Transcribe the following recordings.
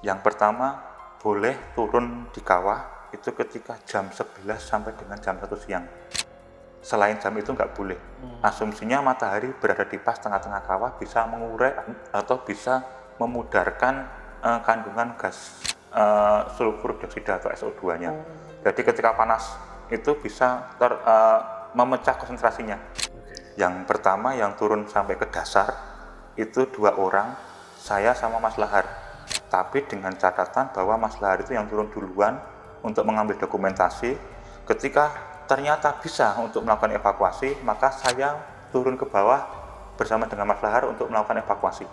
Yang pertama, boleh turun di kawah itu ketika jam 11 sampai dengan jam 1 siang. Selain jam itu nggak boleh. Asumsinya matahari berada di pas tengah-tengah kawah bisa mengurai atau bisa memudarkan kandungan gas sulfur dioksida atau SO2-nya. Jadi ketika panas itu bisa memecah konsentrasinya. Yang pertama yang turun sampai ke dasar itu 2 orang, saya sama Mas Lahar. Tapi dengan catatan bahwa Mas Lahar itu yang turun duluan untuk mengambil dokumentasi. Ketika ternyata bisa untuk melakukan evakuasi, maka saya turun ke bawah bersama dengan Mas Lahar untuk melakukan evakuasi.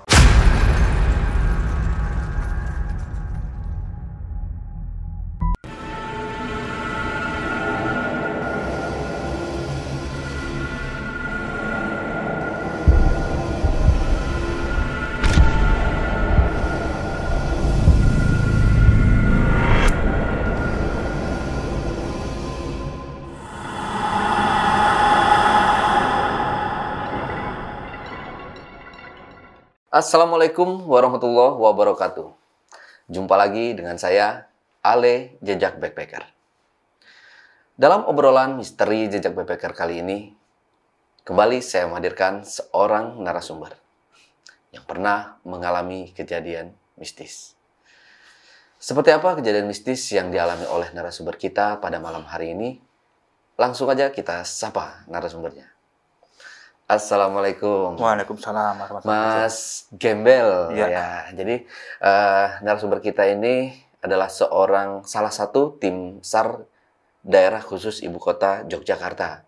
Assalamualaikum warahmatullahi wabarakatuh. Jumpa lagi dengan saya, Ale Jejak Backpacker. Dalam obrolan misteri Jejak Backpacker kali ini, kembali saya menghadirkan seorang narasumber yang pernah mengalami kejadian mistis. Seperti apa kejadian mistis yang dialami oleh narasumber kita pada malam hari ini? Langsung aja kita sapa narasumbernya. Assalamualaikum. Waalaikumsalam warahmatullahi wabarakatuh. Mas Gembel. Ya. Ya. Jadi narasumber kita ini adalah salah satu tim SAR daerah khusus ibu kota Yogyakarta.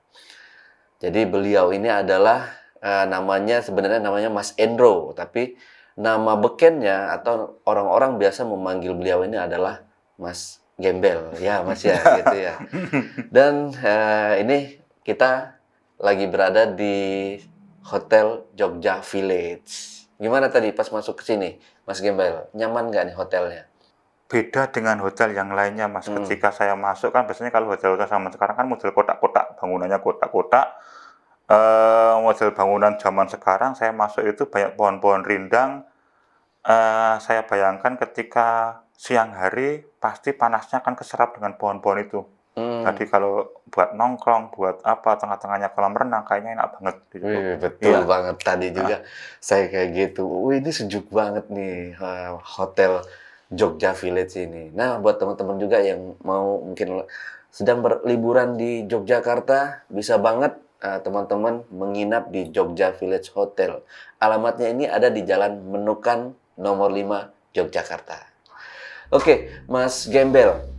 Jadi beliau ini adalah sebenarnya namanya Mas Endro, tapi nama bekennya atau orang-orang biasa memanggil beliau ini adalah Mas Gembel. Ya, Mas ya, gitu ya. Dan ini kita lagi berada di Hotel Jogja Village. Gimana tadi pas masuk ke sini, Mas Gembel? Nyaman nggak nih hotelnya? Beda dengan hotel yang lainnya, Mas. Ketika saya masuk kan biasanya kalau hotel-hotel sama sekarang kan model kotak-kotak, bangunannya kotak-kotak. Model bangunan zaman sekarang saya masuk itu banyak pohon-pohon rindang. Saya bayangkan ketika siang hari pasti panasnya akan keserap dengan pohon-pohon itu. Jadi kalau buat nongkrong, buat apa, tengah-tengahnya kolam renang, kayaknya enak banget. Gitu. Betul banget. Tadi juga saya kayak gitu. Ini sejuk banget nih Hotel Jogja Village ini. Nah, buat teman-teman juga yang mau mungkin sedang berliburan di Yogyakarta, bisa banget teman-teman menginap di Jogja Village Hotel. Alamatnya ini ada di Jalan Menukan nomor 5 Yogyakarta. Oke, Mas Gembel.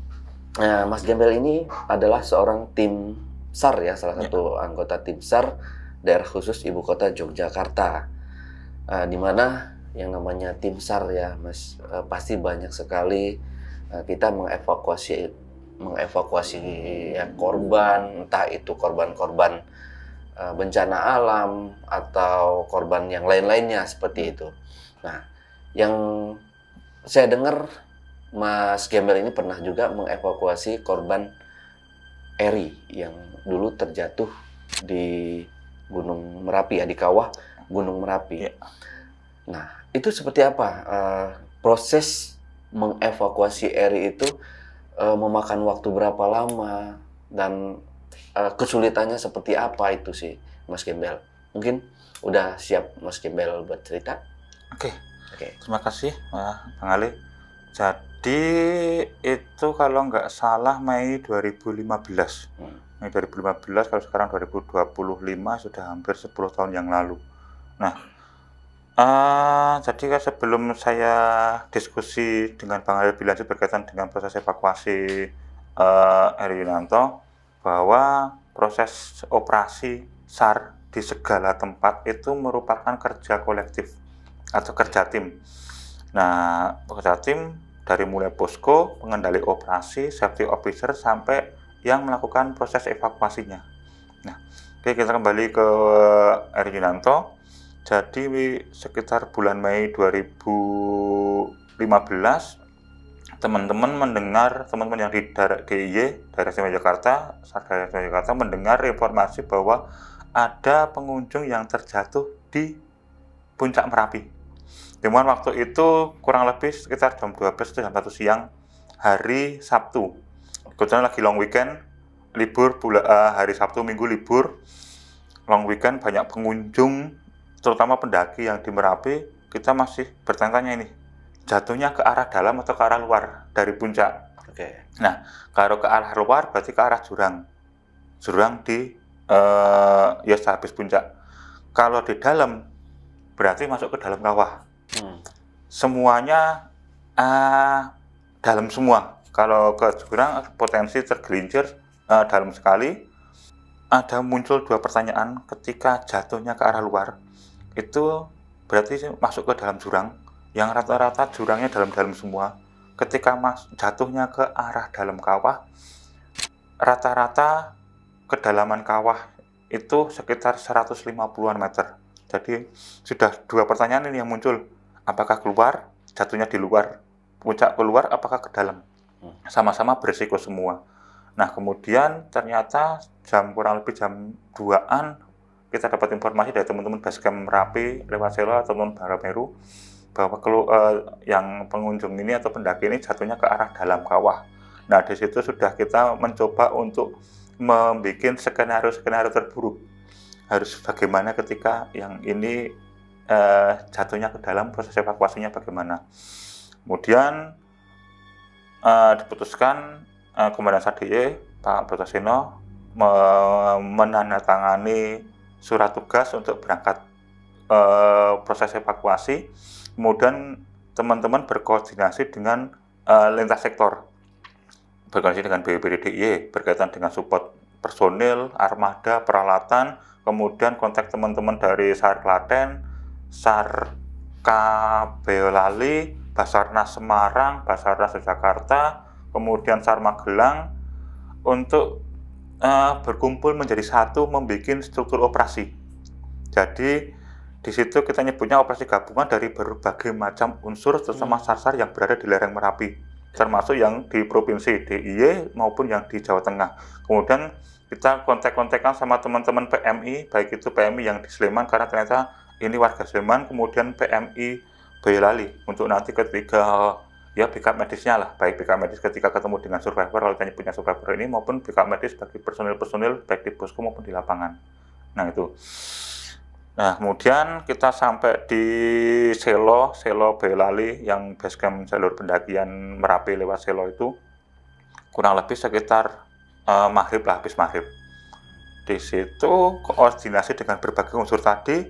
Nah, Mas Gembel ini adalah seorang tim SAR ya, salah satu anggota tim SAR daerah khusus ibu kota Yogyakarta. Di mana yang namanya tim SAR ya, Mas, pasti banyak sekali kita mengevakuasi ya, korban, entah itu korban-korban bencana alam atau korban yang lain-lainnya seperti itu. Nah, yang saya dengar Mas Gembel ini pernah juga mengevakuasi korban Eri yang dulu terjatuh di Gunung Merapi ya, di kawah Gunung Merapi. Ya. Nah, itu seperti apa proses mengevakuasi Eri itu, memakan waktu berapa lama dan kesulitannya seperti apa itu sih, Mas Gembel? Mungkin udah siap Mas Gembel buat cerita? Oke. Terima kasih, Bang Ali. Jadi itu kalau nggak salah Mei 2015. Mei 2015, kalau sekarang 2025 sudah hampir 10 tahun yang lalu. Nah, jadi kan sebelum saya diskusi dengan Bang Ali Bilansi berkaitan dengan proses evakuasi Eri Yunanto, bahwa proses operasi SAR di segala tempat itu merupakan kerja kolektif atau kerja tim. Nah, kerja tim dari mulai posko, pengendali operasi, safety officer, sampai yang melakukan proses evakuasinya. Nah, oke, kita kembali ke Eri Yunanto. Jadi sekitar bulan Mei 2015, teman-teman yang di DIY, Daerah Istimewa Yogyakarta, Daerah Istimewa Yogyakarta, mendengar informasi bahwa ada pengunjung yang terjatuh di puncak Merapi. Dimana waktu itu kurang lebih sekitar jam 12 atau jam 1 siang hari Sabtu. Kebetulan lagi long weekend, libur hari Sabtu Minggu libur, long weekend banyak pengunjung, terutama pendaki yang di Merapi. Kita masih bertanya-tanya ini, jatuhnya ke arah dalam atau ke arah luar dari puncak. Oke. Nah, kalau ke arah luar berarti ke arah jurang di ya habis puncak. Kalau di dalam berarti masuk ke dalam kawah. Semuanya dalam semua. Kalau ke jurang potensi tergelincir dalam sekali. Ada muncul 2 pertanyaan ketika jatuhnya ke arah luar. Itu berarti masuk ke dalam jurang, yang rata-rata jurangnya dalam-dalam semua. Ketika jatuhnya ke arah dalam kawah, rata-rata kedalaman kawah itu sekitar 150-an meter. Jadi sudah 2 pertanyaan ini yang muncul. Apakah keluar, jatuhnya di luar, puncak keluar, apakah ke dalam? Sama-sama berisiko semua. Nah, kemudian ternyata kurang lebih jam 2-an kita dapat informasi dari teman-teman Basecamp Merapi lewat Selo atau teman Barameru bahwa yang pengunjung ini atau pendaki ini jatuhnya ke arah dalam kawah. Nah, di situ sudah kita mencoba untuk membuat skenario terburuk. Harus bagaimana ketika yang ini jatuhnya ke dalam, proses evakuasinya bagaimana. Kemudian diputuskan Komandan SADY Pak Brotoseno menandatangani surat tugas untuk berangkat proses evakuasi. Kemudian teman-teman berkoordinasi dengan lintas sektor, berkoordinasi dengan BPBD DIY berkaitan dengan support personil, armada, peralatan, kemudian kontak teman-teman dari SAR Klaten, SAR Boyolali, Basarnas Semarang, Basarnas Jakarta, kemudian SAR Magelang untuk berkumpul menjadi satu membuat struktur operasi. Jadi di situ kita nyebutnya operasi gabungan dari berbagai macam unsur terutama SAR-SAR yang berada di lereng Merapi, termasuk yang di provinsi DIY maupun yang di Jawa Tengah. Kemudian kita kontak-kontakan sama teman-teman PMI, baik itu PMI yang di Sleman karena ternyata ini warga Sleman, kemudian PMI Boyolali untuk nanti ketika ya backup medisnya lah, baik backup medis ketika ketemu dengan survivor, kalau kita punya survivor ini, maupun backup medis bagi personil-personil baik di posko maupun di lapangan. Nah itu. Nah kemudian kita sampai di Selo Boyolali yang basecamp jalur pendakian Merapi lewat Selo itu kurang lebih sekitar maghrib lah, habis maghrib. Di situ koordinasi dengan berbagai unsur tadi,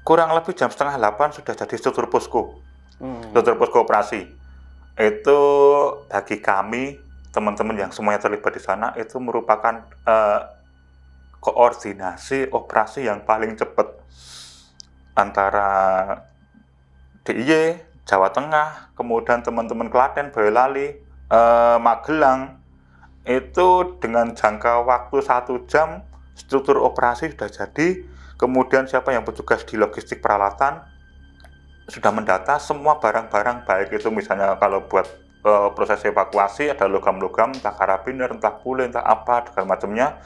kurang lebih jam 7:30 sudah jadi struktur posko, struktur posko operasi. Itu bagi kami teman-teman yang semuanya terlibat di sana itu merupakan koordinasi operasi yang paling cepat antara DIY Jawa Tengah, kemudian teman-teman Klaten, Boyolali, Magelang, itu dengan jangka waktu 1 jam struktur operasi sudah jadi. Kemudian siapa yang bertugas di logistik peralatan sudah mendata semua barang-barang, baik itu misalnya kalau buat proses evakuasi ada logam-logam, entah karabiner, entah pule, entah apa, segala macamnya,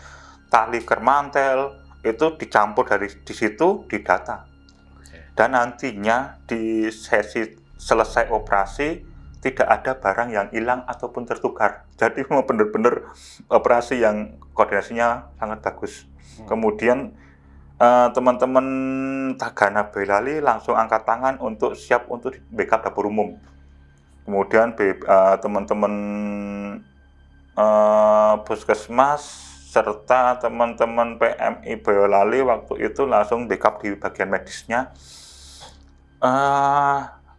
tali kermantel, itu dicampur dari di situ, didata. Dan nantinya di sesi selesai operasi tidak ada barang yang hilang ataupun tertukar. Jadi mau benar-benar operasi yang koordinasinya sangat bagus. Kemudian teman-teman Tagana Boyolali langsung angkat tangan untuk siap untuk backup dapur umum. Kemudian teman-teman puskesmas serta teman-teman PMI Boyolali waktu itu langsung backup di bagian medisnya.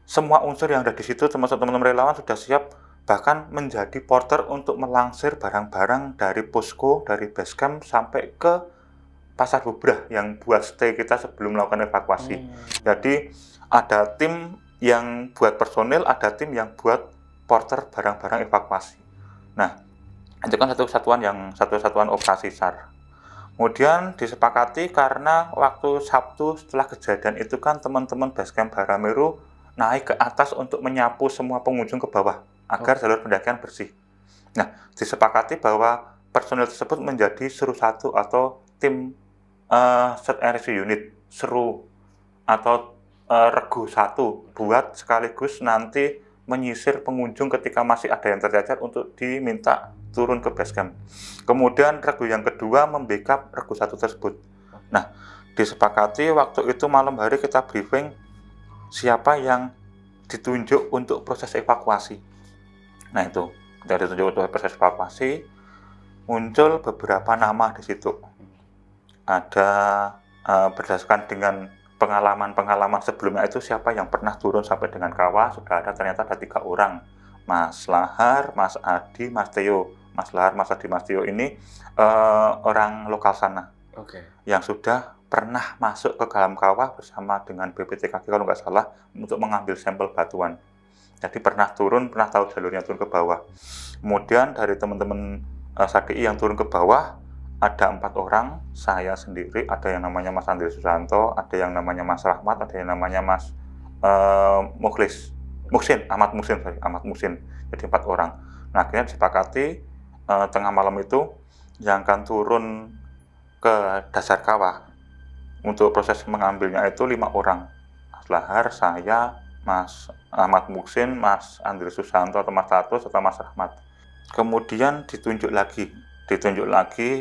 Semua unsur yang ada di situ, termasuk teman-teman relawan sudah siap, bahkan menjadi porter untuk melangsir barang-barang dari posko, dari basecamp sampai ke Pasar Bubrah yang buat stay kita sebelum melakukan evakuasi. Jadi ada tim yang buat personil, ada tim yang buat porter barang-barang evakuasi. Nah, itu kan satu satuan operasi SAR. Kemudian disepakati karena waktu Sabtu setelah kejadian itu kan teman-teman Basecamp Barameru naik ke atas untuk menyapu semua pengunjung ke bawah agar jalur pendakian bersih. Nah, disepakati bahwa personil tersebut menjadi seru 1 atau tim Search and Rescue Unit, seru atau regu satu buat sekaligus nanti menyisir pengunjung ketika masih ada yang tercecer untuk diminta turun ke base camp. Kemudian regu yang kedua membackup regu satu tersebut. Nah, disepakati waktu itu malam hari kita briefing siapa yang ditunjuk untuk proses evakuasi. Nah itu, dari ditunjuk untuk proses evakuasi, muncul beberapa nama di situ. Ada berdasarkan dengan pengalaman-pengalaman sebelumnya itu siapa yang pernah turun sampai dengan kawah, sudah ada, ternyata ada 3 orang. Mas Lahar, Mas Adi, Mas Theo. Mas Lahar, Mas Adi, Mas Theo ini orang lokal sana. Yang sudah pernah masuk ke dalam kawah bersama dengan BPTKG kalau nggak salah untuk mengambil sampel batuan. Jadi pernah turun, pernah tahu jalurnya turun ke bawah. Kemudian dari teman-teman SADI yang turun ke bawah, ada 4 orang, saya sendiri, ada yang namanya Mas Andri Susanto, ada yang namanya Mas Rahmat, ada yang namanya Mas Ahmad Muhsin. Jadi 4 orang. Nah akhirnya disepakati tengah malam itu yang akan turun ke dasar kawah untuk proses mengambilnya itu 5 orang. Mas Lahar, saya, Mas Ahmad Muhsin, Mas Andri Susanto atau Mas Tatus atau Mas Rahmat. Kemudian ditunjuk lagi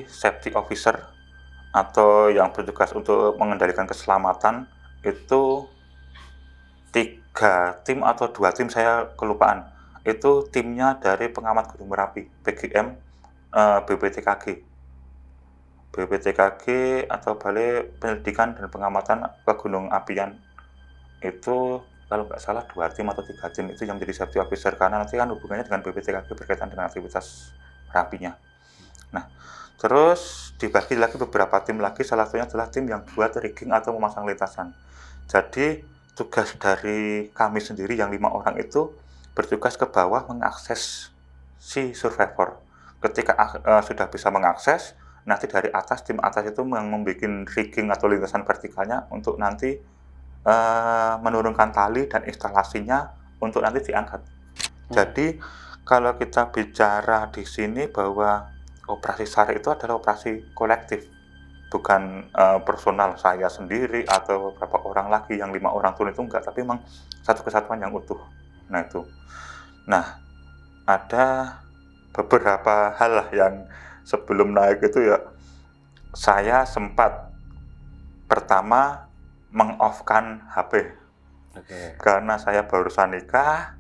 safety officer atau yang bertugas untuk mengendalikan keselamatan itu 3 tim atau 2 tim, saya kelupaan. Itu timnya dari pengamat Gunung Merapi, PGM, BPTKG atau Balai Penyelidikan dan Pengamatan Gunung Apian. Itu kalau nggak salah 2 tim atau 3 tim itu yang menjadi safety officer, karena nanti kan hubungannya dengan BPTKG berkaitan dengan aktivitas Merapinya. Nah, terus dibagi lagi beberapa tim lagi, salah satunya adalah tim yang buat rigging atau memasang lintasan. Jadi tugas dari kami sendiri yang 5 orang itu bertugas ke bawah mengakses si survivor. Ketika sudah bisa mengakses, nanti dari atas, tim atas itu yang membuat rigging atau lintasan vertikalnya untuk nanti menurunkan tali dan instalasinya untuk nanti diangkat. Jadi kalau kita bicara di sini bahwa operasi SAR itu adalah operasi kolektif, bukan personal saya sendiri atau beberapa orang lagi, yang 5 orang turun itu enggak, tapi memang satu kesatuan yang utuh. Nah itu. Nah, ada beberapa hal lah yang sebelum naik itu ya, saya sempat pertama meng-off-kan HP. Karena saya barusan nikah,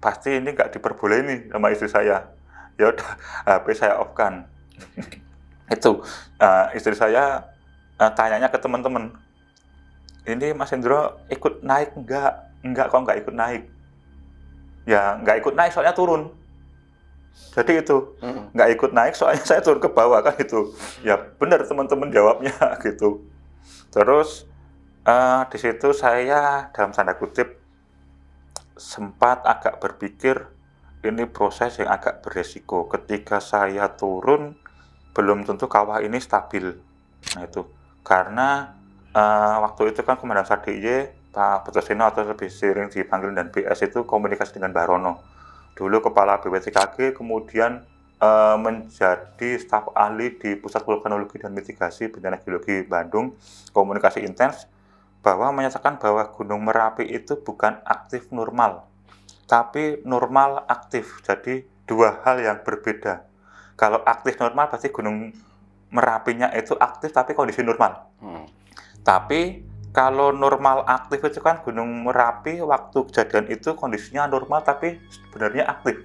pasti ini nggak diperbolehin nih sama istri saya. Ya udah, HP saya off-kan. Itu istri saya tanyanya ke teman-teman, ini Mas Hendro ikut naik enggak kok nggak ikut naik. Ya nggak ikut naik soalnya turun. Jadi itu nggak ikut naik soalnya saya turun ke bawah kan itu. Ya benar teman-teman jawabnya gitu. Terus di situ saya dalam tanda kutip sempat agak berpikir ini proses yang agak beresiko. Ketika saya turun belum tentu kawah ini stabil. Nah itu karena waktu itu kan Komandan SADIY Pak Betosino atau lebih sering dipanggil dan BS itu komunikasi dengan Barono. Dulu kepala BPTKG, kemudian menjadi staf ahli di Pusat Vulkanologi dan Mitigasi Bencana Geologi Bandung, komunikasi intens bahwa menyatakan bahwa Gunung Merapi itu bukan aktif normal, tapi normal aktif. Jadi 2 hal yang berbeda. Kalau aktif normal berarti Gunung Merapinya itu aktif tapi kondisi normal. Tapi kalau normal aktif itu kan Gunung Merapi waktu kejadian itu kondisinya normal tapi sebenarnya aktif.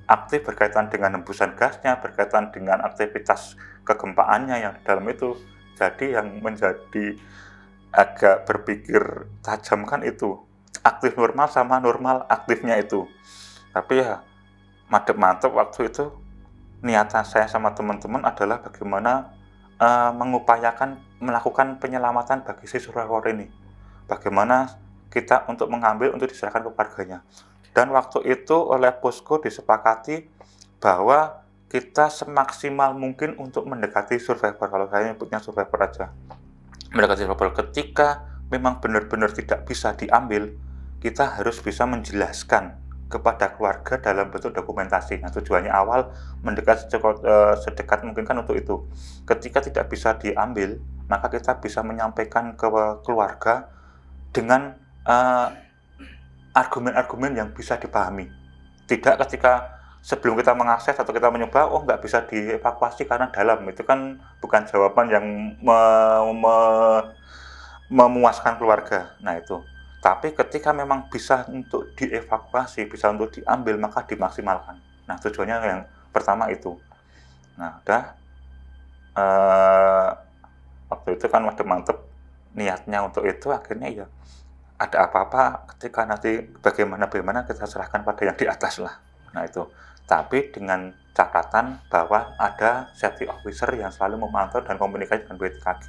Aktif berkaitan dengan hembusan gasnya, berkaitan dengan aktivitas kegempaannya yang di dalam itu. Jadi yang menjadi agak berpikir tajam kan itu aktif normal sama normal aktifnya itu. Tapi ya mantep waktu itu niatan saya sama teman-teman adalah bagaimana mengupayakan melakukan penyelamatan bagi si survivor ini. Bagaimana kita untuk mengambil untuk diserahkan ke keluarganya. Dan waktu itu oleh posko disepakati bahwa kita semaksimal mungkin untuk mendekati survivor. Kalau saya nyebutnya survivor aja. Mendekati survivor ketika memang benar-benar tidak bisa diambil, kita harus bisa menjelaskan kepada keluarga dalam bentuk dokumentasi. Nah, tujuannya awal mendekat sedekat mungkin kan untuk itu. Ketika tidak bisa diambil maka kita bisa menyampaikan ke keluarga dengan argumen-argumen yang bisa dipahami. Tidak ketika sebelum kita mengakses atau kita mencoba, oh nggak bisa dievakuasi karena dalam. Itu kan bukan jawaban yang memuaskan keluarga. Nah itu. Tapi ketika memang bisa untuk dievakuasi, bisa untuk diambil, maka dimaksimalkan. Nah tujuannya yang pertama itu. Nah udah, waktu itu kan udah mantep niatnya untuk itu, akhirnya ya ada apa-apa ketika nanti bagaimana kita serahkan pada yang di atas lah. Nah itu. Tapi dengan catatan bahwa ada safety officer yang selalu memantau dan komunikasi dengan BMKG.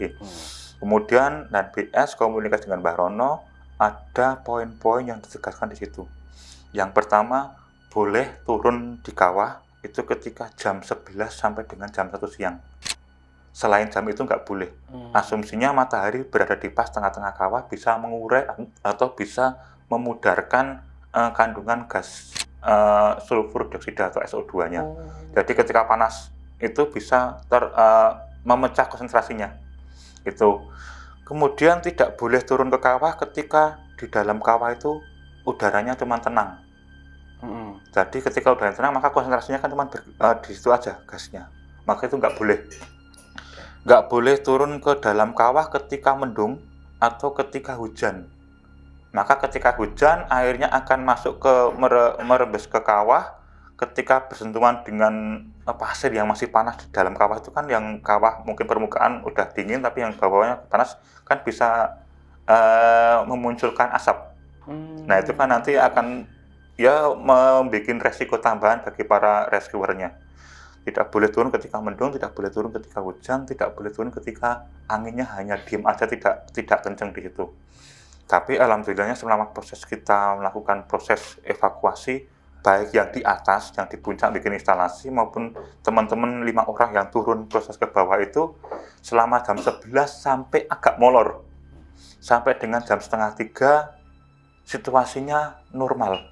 Kemudian dan BS komunikasi dengan Mbah Rono, ada poin-poin yang ditegaskan di situ. Yang pertama, boleh turun di kawah itu ketika jam 11 sampai dengan jam 1 siang. Selain jam itu nggak boleh. Asumsinya matahari berada di pas tengah-tengah kawah bisa mengurai atau bisa memudarkan kandungan gas sulfur dioksida atau SO2-nya. Jadi ketika panas itu bisa memecah konsentrasinya. Itu. Kemudian tidak boleh turun ke kawah ketika di dalam kawah itu udaranya cuma tenang. Jadi ketika udaranya tenang maka konsentrasinya kan cuma di situ aja gasnya. Maka itu nggak boleh. Nggak boleh turun ke dalam kawah ketika mendung atau ketika hujan. Maka ketika hujan airnya akan masuk ke merembes ke kawah. Ketika bersentuhan dengan pasir yang masih panas di dalam kawah itu kan, yang kawah mungkin permukaan udah dingin tapi yang bawahnya panas kan bisa memunculkan asap. Nah itu kan nanti akan ya membuat resiko tambahan bagi para rescuernya. Tidak boleh turun ketika mendung, tidak boleh turun ketika hujan, tidak boleh turun ketika anginnya hanya diem aja, tidak kencang di situ. Tapi alhamdulillahnya selama proses kita melakukan proses evakuasi, baik yang di atas, yang di puncak bikin instalasi, maupun teman-teman 5 orang yang turun proses ke bawah itu, selama jam 11 sampai agak molor. Sampai dengan jam 2:30, situasinya normal.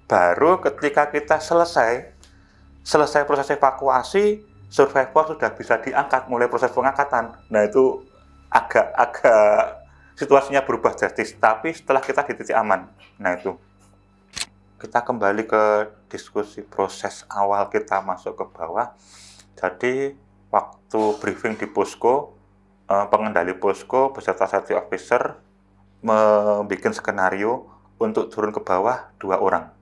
Baru ketika kita selesai proses evakuasi, survivor sudah bisa diangkat, mulai proses pengangkatan. Nah itu agak situasinya berubah drastis, tapi setelah kita di titik aman. Nah itu. Kita kembali ke diskusi proses awal kita masuk ke bawah. Jadi waktu briefing di posko, pengendali posko beserta safety officer membuat skenario untuk turun ke bawah 2 orang.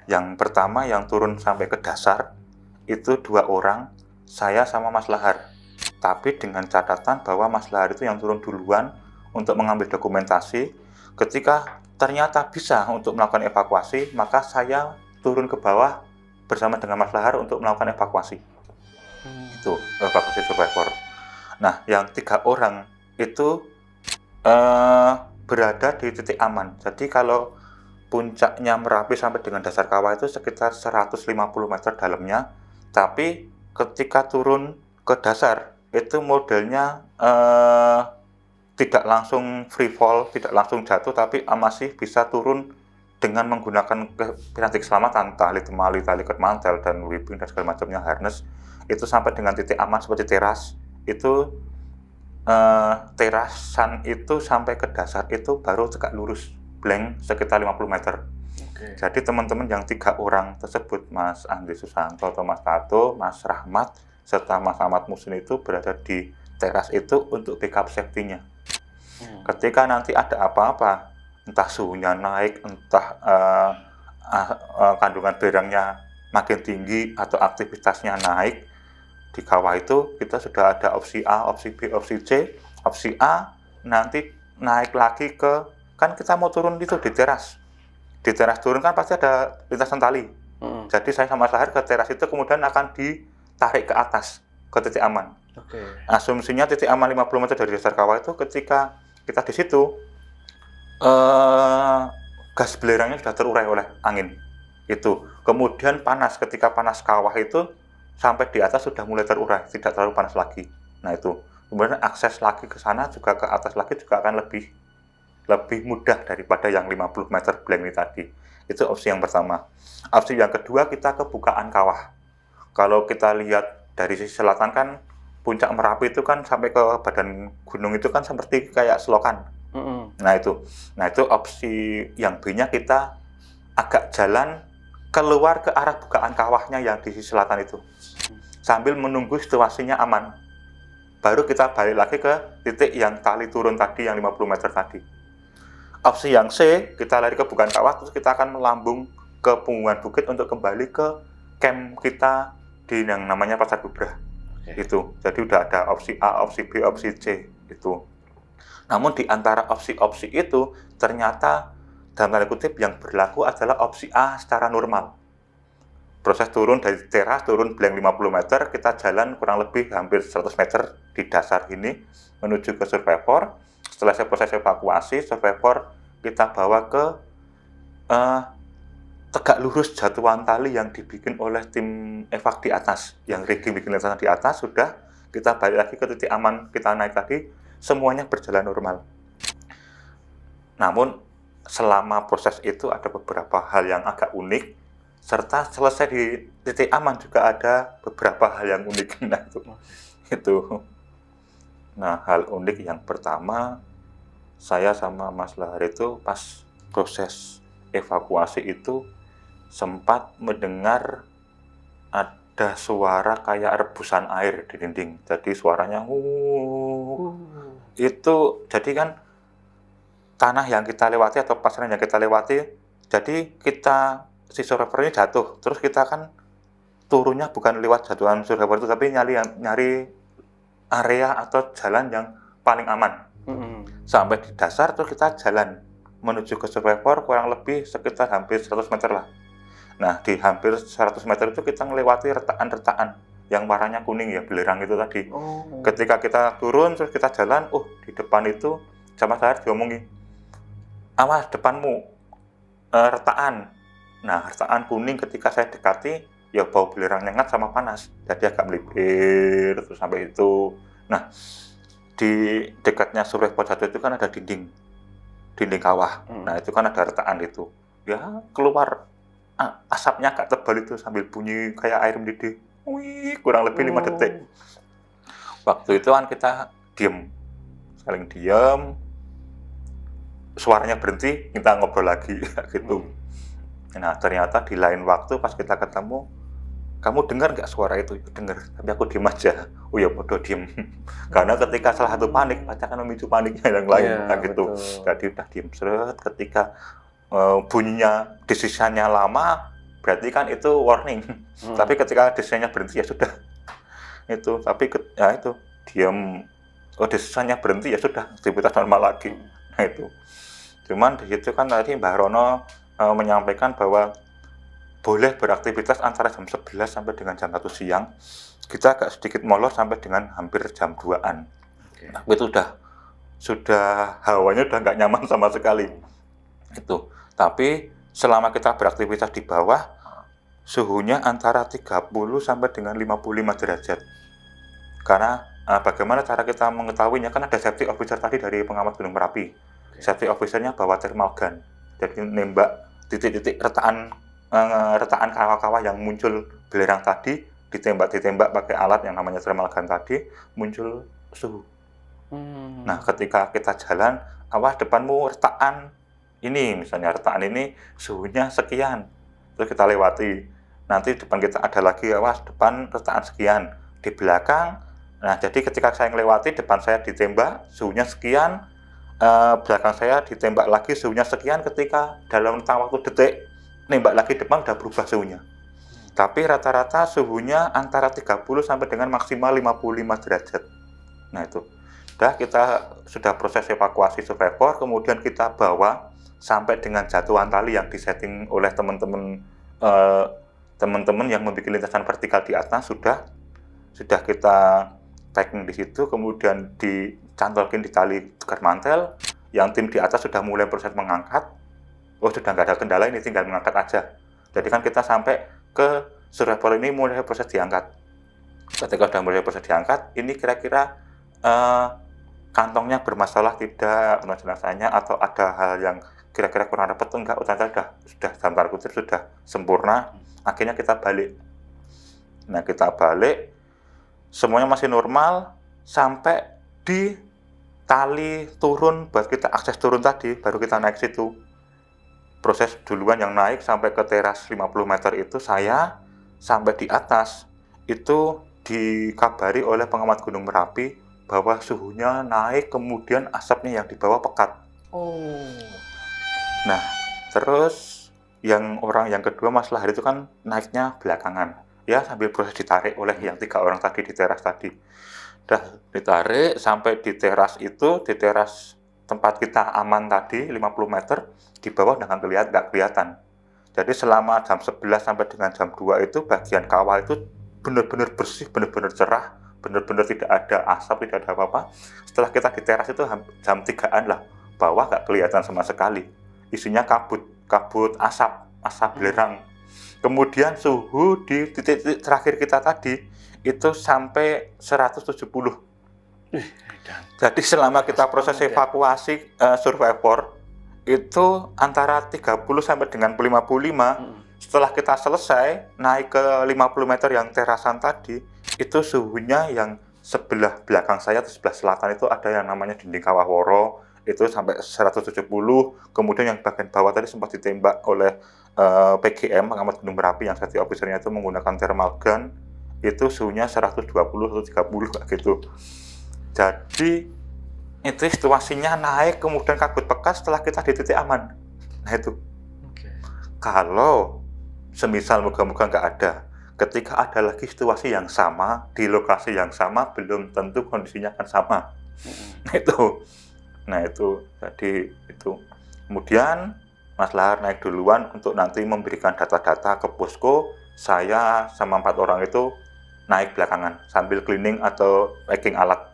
Yang pertama yang turun sampai ke dasar itu 2 orang, saya sama Mas Lahar. Tapi dengan catatan bahwa Mas Lahar itu yang turun duluan untuk mengambil dokumentasi. Ketika ternyata bisa untuk melakukan evakuasi, maka saya turun ke bawah bersama dengan Mas Lahar untuk melakukan evakuasi. Itu evakuasi survivor. Nah, yang 3 orang itu berada di titik aman. Jadi kalau puncaknya Merapi sampai dengan dasar kawah itu sekitar 150 meter dalamnya, tapi ketika turun ke dasar itu modelnya tidak langsung free fall, tidak langsung jatuh, tapi masih bisa turun dengan menggunakan piranti keselamatan, tali temali, tali ikat mantel, dan webbing dan segala macamnya, harness. Itu sampai dengan titik aman seperti teras. Itu terasan itu sampai ke dasar itu baru tegak lurus, blank sekitar 50 meter. Jadi teman-teman yang 3 orang tersebut, Mas Andi Susanto atau Mas Tato, Mas Rahmat, serta Mas Ahmad Musin itu berada di teras itu untuk backup safety-nya. Ketika nanti ada apa-apa, entah suhunya naik, entah kandungan barangnya makin tinggi atau aktivitasnya naik di kawah itu, kita sudah ada opsi A, opsi B, opsi C. Opsi A nanti naik lagi ke, kan kita mau turun itu di teras. Di teras turun kan pasti ada lintasan tali. Jadi saya sama Lahar ke teras itu kemudian akan ditarik ke atas ke titik aman. Asumsinya titik aman 50 meter dari dasar kawah itu, ketika kita di situ gas belerangnya sudah terurai oleh angin itu. Kemudian panas, ketika panas kawah itu sampai di atas sudah mulai terurai, tidak terlalu panas lagi. Nah itu kemudian akses lagi ke sana juga, ke atas lagi juga akan lebih mudah daripada yang 50 meter blank ini tadi. Itu opsi yang pertama. Opsi yang kedua, kita kebukaan kawah. Kalau kita lihat dari sisi selatan kan puncak Merapi itu kan sampai ke badan gunung itu kan seperti kayak selokan. Nah itu opsi yang B-nya kita agak jalan keluar ke arah bukaan kawahnya yang di sisi selatan itu, sambil menunggu situasinya aman. Baru kita balik lagi ke titik yang tali turun tadi yang 50 meter tadi. Opsi yang C, kita lari ke bukaan kawah, terus kita akan melambung ke punggungan bukit untuk kembali ke camp kita di yang namanya Pasar Bubrah. Itu. Jadi udah ada opsi A, opsi B, opsi C itu. Namun di antara opsi-opsi itu ternyata dalam tanda kutip yang berlaku adalah opsi A secara normal. Proses turun dari teras, turun blank 50 meter, kita jalan kurang lebih hampir 100 meter di dasar ini menuju ke survivor. Setelah proses evakuasi, survivor kita bawa ke tegak lurus jatuhan tali yang dibikin oleh tim evak di atas. Yang rigging bikin lintasan di atas, sudah kita balik lagi ke titik aman, kita naik tadi, semuanya berjalan normal. Namun selama proses itu ada beberapa hal yang agak unik, serta selesai di titik aman juga ada beberapa hal yang unik. Nah itu. Nah, hal unik yang pertama, saya sama Mas Lahar itu pas proses evakuasi itu sempat mendengar ada suara kayak rebusan air di dinding. Jadi suaranya itu, jadi kan tanah yang kita lewati atau pasaran yang kita lewati, jadi kita si survivor ini jatuh, terus kita kan turunnya bukan lewat jatuhan survivor itu, tapi nyari area atau jalan yang paling aman. Sampai di dasar terus kita jalan menuju ke survivor kurang lebih sekitar hampir 100 meter lah. Nah di hampir 100 meter itu kita melewati retakan-retakan yang warnanya kuning ya, belerang itu tadi. Ketika kita turun terus kita jalan, di depan itu sama saya diomongin, awas depanmu retakan. Nah, retakan kuning ketika saya dekati, ya bau belerang nyengat sama panas. Jadi agak melipir, terus sampai itu. Nah, di dekatnya survivor jatuh itu kan ada dinding kawah. Nah, itu kan ada retakan itu. Ya, keluar asapnya agak tebal itu sambil bunyi kayak air mendidih. Wih, kurang lebih 5 detik. Waktu itu kan kita diem, saling diem. Suaranya berhenti, kita ngobrol lagi, gitu. Nah, ternyata di lain waktu pas kita ketemu, kamu dengar nggak suara itu? Dengar, tapi aku diem aja. Oh ya, bodoh diem. Karena ketika salah satu panik, pasti akan memicu paniknya yang lain, gitu. Jadi udah diem seret. Ketika bunyinya desisanya lama, berarti kan itu warning. Tapi ketika desisanya berhenti ya sudah. Itu, tapi ya itu diem. Desisanya berhenti ya sudah, aktivitas normal lagi. Nah itu. Cuman di situ kan tadi Mbah Rono menyampaikan bahwa boleh beraktivitas antara jam 11 sampai dengan jam 1 siang. Kita agak sedikit molor sampai dengan hampir jam 2-an. Tapi itu sudah hawanya udah nggak nyaman sama sekali. Itu. Tapi selama kita beraktivitas di bawah, suhunya antara 30 sampai dengan 55 derajat. Karena bagaimana cara kita mengetahuinya, kan ada safety officer tadi dari pengamat Gunung Merapi. Safety officernya bawa thermal gun. Jadi nembak titik-titik retakan kawah-kawah yang muncul belerang tadi, ditembak pakai alat yang namanya thermal gun tadi, muncul suhu. Nah, ketika kita jalan, awas depanmu retakan ini, misalnya retakan ini suhunya sekian, terus kita lewati. Nanti depan kita ada lagi, awas depan retakan sekian, di belakang. Nah, jadi ketika saya melewati, depan saya ditembak suhunya sekian, belakang saya ditembak lagi suhunya sekian, ketika dalam rentang waktu detik nembak lagi depan udah berubah suhunya. Tapi rata-rata suhunya antara 30 sampai dengan maksimal 55 derajat. Nah itu. Kita sudah proses evakuasi survivor, kemudian kita bawa sampai dengan jatuhan tali yang disetting oleh teman-teman yang membuat lintasan vertikal di atas, sudah kita packing di situ, kemudian dicantolkin di tali tukar mantel. Yang tim di atas sudah mulai proses mengangkat. Sudah nggak ada kendala, ini tinggal mengangkat aja. Jadi kan kita sampai ke survivor ini mulai proses diangkat. Ketika sudah mulai proses diangkat, ini kira-kira kantongnya bermasalah tidak, jenazahnya, atau ada hal yang kira-kira kurang rapat enggak, sudah dalam tanda kutip sudah sempurna. Akhirnya kita balik. Nah, kita balik, semuanya masih normal sampai di tali turun buat kita akses turun tadi, baru kita naik situ. Proses duluan yang naik sampai ke teras 50 meter itu saya, sampai di atas itu dikabari oleh pengamat Gunung Merapi bahwa suhunya naik, kemudian asapnya yang di bawah pekat. Nah, terus orang yang kedua Mas Lahir itu kan naiknya belakangan. Ya, sambil proses ditarik oleh yang 3 orang tadi di teras tadi. Udah ditarik sampai di teras itu, di teras tempat kita aman tadi 50 meter, di bawah nggak kelihatan. Jadi selama jam 11 sampai dengan jam 2 itu bagian kawah itu benar-benar bersih, benar-benar cerah, benar-benar tidak ada asap, tidak ada apa-apa. Setelah kita di teras itu jam 3-an lah, bawah nggak kelihatan sama sekali. Isinya kabut asap belerang. Kemudian suhu di titik terakhir kita tadi itu sampai 170. Jadi selama kita proses evakuasi survivor itu antara 30 sampai dengan 55. Setelah kita selesai naik ke 50 meter yang terasan tadi, itu suhunya yang sebelah belakang saya, sebelah selatan itu ada yang namanya dinding kawah woro, itu sampai 170. Kemudian yang bagian bawah tadi sempat ditembak oleh PGM, pengamat Gunung Merapi, yang safety officer-nya itu menggunakan thermal gun, itu suhunya 120 atau 30 kayak gitu. Jadi itu situasinya naik, kemudian kabut pekat setelah kita di titik aman. Nah itu. Kalau semisal moga-moga nggak ada, ketika ada lagi situasi yang sama, di lokasi yang sama, belum tentu kondisinya akan sama. Nah itu, jadi itu. Kemudian Mas Lahar naik duluan untuk nanti memberikan data-data ke posko. Saya sama 4 orang itu naik belakangan sambil cleaning atau packing alat.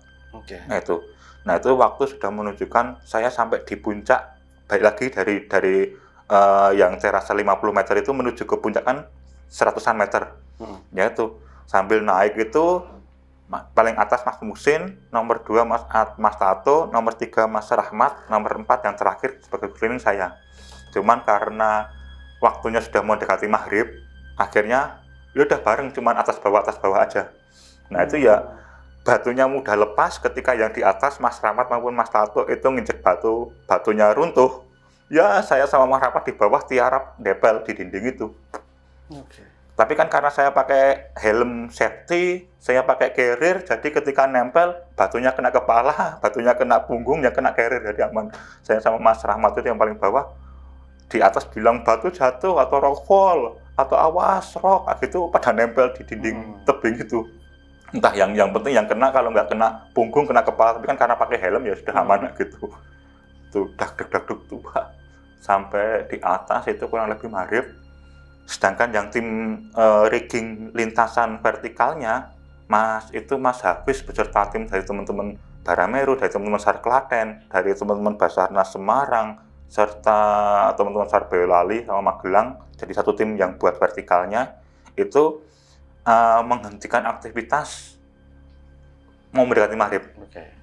Nah itu waktu sudah menunjukkan saya sampai di puncak, baik lagi dari yang terasa 50 meter itu menuju ke puncak kan 100-an meter. Ya itu sambil naik itu paling atas Mas Musin, nomor 2 Mas Tato, nomor 3 Mas Rahmat, nomor 4 yang terakhir sebagai cleaning saya. Cuman karena waktunya sudah mendekati maghrib, akhirnya ya udah bareng, cuman atas bawah aja. Nah itu ya batunya mudah lepas ketika yang di atas Mas Rahmat maupun Mas Tato itu nginjek batunya runtuh. Ya saya sama Mas Rahmat di bawah tiarap nempel di dinding itu. Tapi kan karena saya pakai helm safety, saya pakai carrier, jadi ketika nempel batunya kena kepala, batunya kena punggung, yang kena carrier, jadi aman. Saya sama Mas Rahmat itu yang paling bawah, di atas bilang batu jatuh atau rockfall atau awas rock, gitu pada nempel di dinding tebing itu. Entah yang penting yang kena, kalau nggak kena punggung, kena kepala, tapi kan karena pakai helm ya sudah aman gitu. Tuh dak tuh sampai di atas itu kurang lebih maghrib. Sedangkan yang tim rigging lintasan vertikalnya, Mas Hafiz beserta tim dari teman-teman Barameru, dari teman-teman SAR Klaten, dari teman-teman Basarnas Semarang, serta teman-teman SAR Boyolali sama Magelang, jadi satu tim yang buat vertikalnya, itu menghentikan aktivitas mau mendekati maghrib.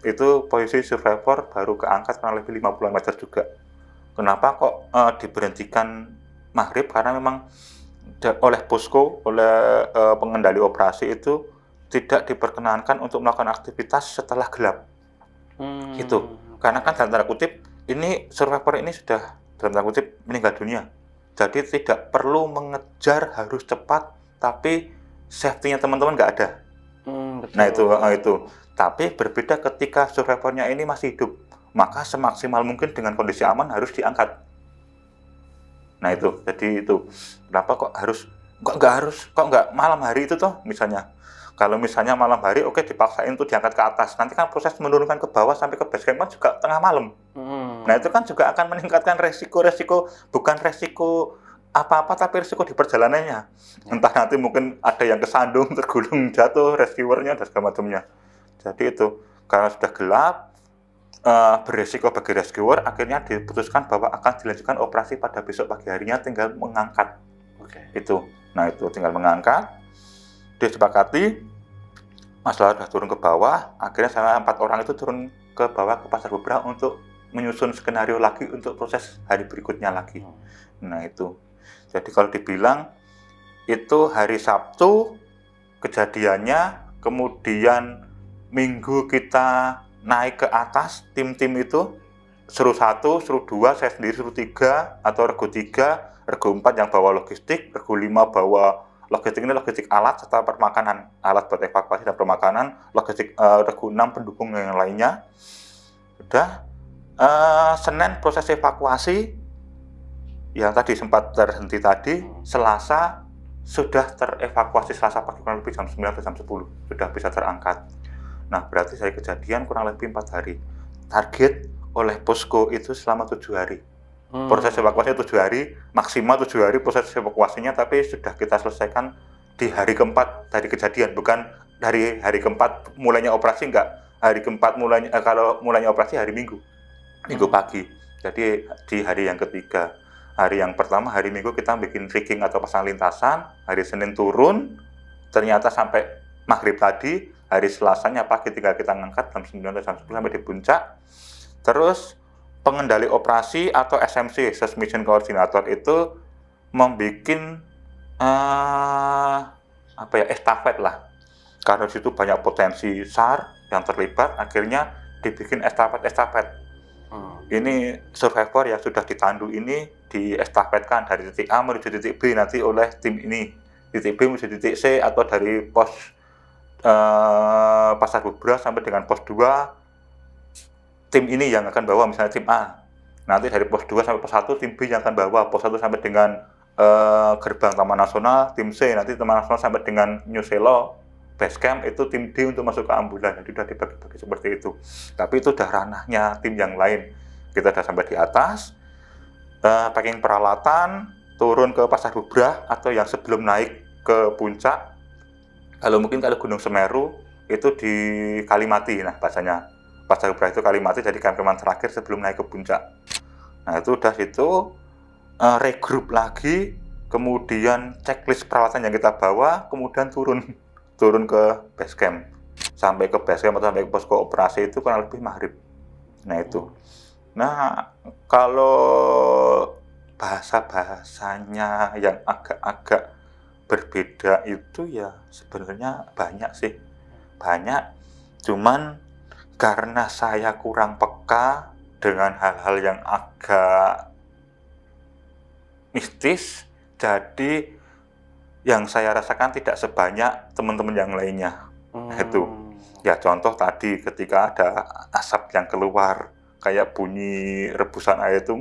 Itu posisi survivor baru keangkat kurang lebih 50 meter juga. Kenapa kok diberhentikan maghrib? Karena memang oleh posko, oleh pengendali operasi itu tidak diperkenankan untuk melakukan aktivitas setelah gelap. Itu karena kan dalam tanda kutip ini survivor ini sudah dalam tanda kutip meninggal dunia, jadi tidak perlu mengejar harus cepat, tapi safety-nya teman-teman nggak ada. Nah itu tapi berbeda ketika survivornya ini masih hidup, maka semaksimal mungkin dengan kondisi aman harus diangkat. Nah itu, jadi itu kenapa kok nggak malam hari itu toh misalnya. Kalau misalnya malam hari, oke, dipaksain tuh diangkat ke atas. Nanti kan proses menurunkan ke bawah sampai ke base camp kan juga tengah malam. Nah itu kan juga akan meningkatkan resiko, bukan resiko apa-apa, tapi resiko di perjalanannya. Entah nanti mungkin ada yang kesandung, tergulung, jatuh, rescuernya dan segala macamnya. Jadi itu, karena sudah gelap, beresiko bagi rescuer, akhirnya diputuskan bahwa akan dilanjutkan operasi pada besok pagi harinya, tinggal mengangkat. Itu, nah itu tinggal mengangkat. Disepakati, Mas Lahar sudah turun ke bawah, akhirnya saya 4 orang itu turun ke bawah ke Pasar Bubra untuk menyusun skenario lagi untuk proses hari berikutnya lagi. Nah itu, jadi kalau dibilang itu hari Sabtu kejadiannya, kemudian Minggu kita naik ke atas, tim-tim itu seru 1, seru 2, saya sendiri seru 3, atau regu 3, regu 4 yang bawa logistik, regu 5 bawa logistik, ini logistik alat serta permakanan, alat buat evakuasi dan permakanan, logistik regu 6 pendukung yang lainnya. Sudah, Senin proses evakuasi yang tadi sempat terhenti tadi, Selasa sudah terevakuasi, Selasa pagi kurang lebih jam 9 atau jam 10 sudah bisa terangkat. Nah, berarti dari kejadian kurang lebih 4 hari. Target oleh posko itu selama 7 hari. Proses evakuasinya 7 hari, maksimal 7 hari proses evakuasinya, tapi sudah kita selesaikan di hari keempat dari kejadian, bukan dari hari keempat mulainya operasi, enggak. Hari keempat mulainya, kalau mulainya operasi hari Minggu pagi. Jadi di hari yang ketiga. Hari yang pertama, hari Minggu kita bikin rigging atau pasang lintasan, hari Senin turun, ternyata sampai maghrib tadi, hari Selasanya pagi tinggal kita ngangkat jam 9 atau jam 10 sampai di puncak. Terus pengendali operasi atau SMC, Search Mission Coordinator itu membikin estafet lah. Karena di situ banyak potensi SAR yang terlibat, akhirnya dibikin estafet. Ini survivor yang sudah ditandu ini diestafetkan dari titik A menuju titik B nanti oleh tim ini, titik B menuju titik C, atau dari pos Pasar Bubra sampai dengan pos 2 tim ini yang akan bawa, misalnya tim A. Nanti dari pos 2 sampai pos 1 tim B yang akan bawa, pos 1 sampai dengan gerbang Taman Nasional, tim C nanti Taman Nasional sampai dengan New Selo base camp, itu tim D untuk masuk ke ambulan. Jadi sudah dibagi-bagi seperti itu. Tapi itu udah ranahnya tim yang lain. Kita sudah sampai di atas, packing peralatan, turun ke Pasar Bubra atau yang sebelum naik ke puncak. Kalau mungkin kalau Gunung Semeru itu di Kalimati, nah bahasanya Pasar Bubra itu Kalimati, jadi camp-campan terakhir sebelum naik ke puncak. Nah itu udah situ regroup lagi, kemudian checklist peralatan yang kita bawa, kemudian turun ke base camp. Sampai ke base camp atau sampai ke posko operasi itu kurang lebih maghrib. Nah itu. Nah, kalau bahasa-bahasanya yang agak-agak berbeda itu ya sebenarnya banyak sih. Banyak. Cuman karena saya kurang peka dengan hal-hal yang agak mistis, jadi yang saya rasakan tidak sebanyak teman-teman yang lainnya. Itu. Ya contoh tadi ketika ada asap yang keluar, kayak bunyi rebusan air itu,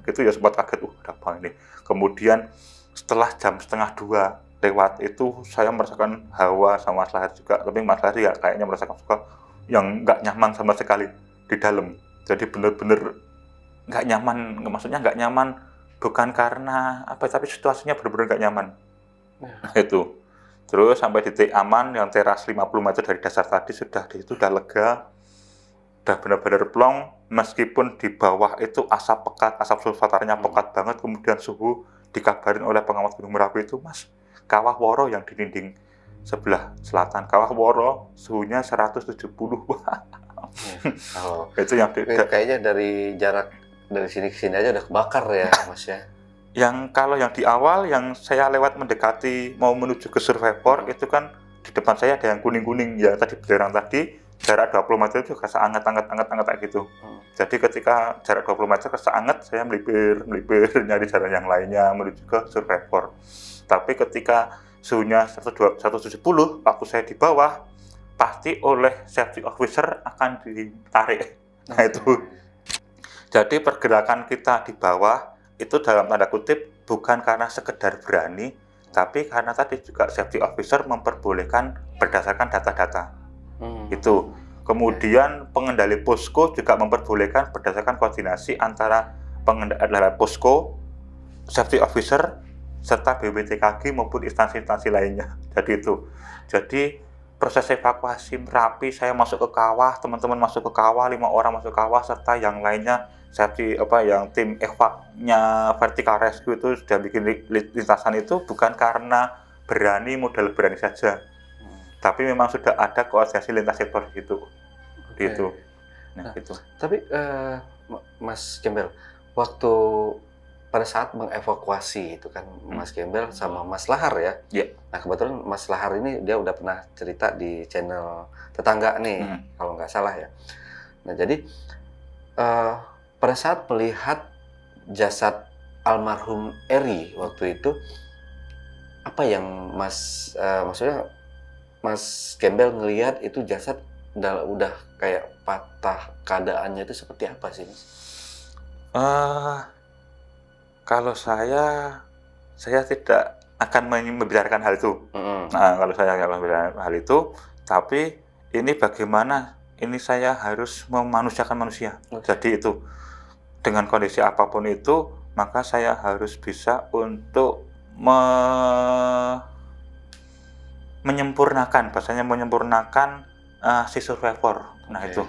gitu ya sempat kaget, ada apa ini. Kemudian setelah jam 1:30 lewat itu saya merasakan hawa sama Mas Lahir juga, tapi Mas Lahir ya kayaknya merasakan juga yang nggak nyaman sama sekali di dalam. Jadi benar-benar nggak nyaman, maksudnya nggak nyaman bukan karena apa, tapi situasinya benar-benar nggak nyaman. Nah itu. Terus sampai di titik aman yang teras 50 meter dari dasar tadi sudah di situ udah lega. Udah benar-benar plong, meskipun di bawah itu asap pekat, asap sulfatarnya pekat banget, kemudian suhu dikabarin oleh pengamat Gunung Merapi itu, Mas, Kawah Woro yang di dinding sebelah selatan, Kawah Woro suhunya 170. Oh, itu yang kayaknya dari jarak dari sini ke sini aja udah kebakar ya, Mas ya. Yang kalau yang di awal yang saya lewat mendekati mau menuju ke survivor itu kan di depan saya ada yang kuning-kuning ya, tadi belerang tadi. Jarak 20 meter itu kerasa anget kayak gitu. Jadi ketika jarak 20 meter kerasa anget, saya melipir nyari jalan yang lainnya menuju ke survivor. Tapi ketika suhunya 170, waktu saya di bawah, pasti oleh safety officer akan ditarik. Nah itu. Jadi pergerakan kita di bawah itu dalam tanda kutip bukan karena sekedar berani, tapi karena tadi juga safety officer memperbolehkan berdasarkan data-data. Itu. Kemudian pengendali posko juga memperbolehkan berdasarkan koordinasi antara pengendali posko, safety officer, serta BWTKG maupun instansi-instansi lainnya. Jadi itu. Jadi proses evakuasi Merapi, saya masuk ke kawah, teman-teman masuk ke kawah, 5 orang masuk ke kawah, serta yang lainnya safety yang tim evaknya vertical rescue itu sudah bikin lintasan itu bukan karena modal berani saja. Tapi memang sudah ada koordinasi lintas sektor gitu. Nah, gitu. Tapi Mas Gembel, waktu pada saat mengevakuasi itu kan Mas Gembel sama Mas Lahar ya. Iya. Nah kebetulan Mas Lahar ini dia udah pernah cerita di channel tetangga nih, kalau nggak salah ya. Nah jadi pada saat melihat jasad almarhum Eri waktu itu, apa yang maksudnya Mas Gembel ngelihat itu jasad udah kayak patah, keadaannya itu seperti apa sih, Mas? Kalau saya tidak akan membicarakan hal itu. Nah, kalau saya akan membicarakan hal itu, tapi ini bagaimana ini saya harus memanusiakan manusia. Jadi itu dengan kondisi apapun itu, maka saya harus bisa untuk menyempurnakan, bahasanya menyempurnakan si survivor. Nah itu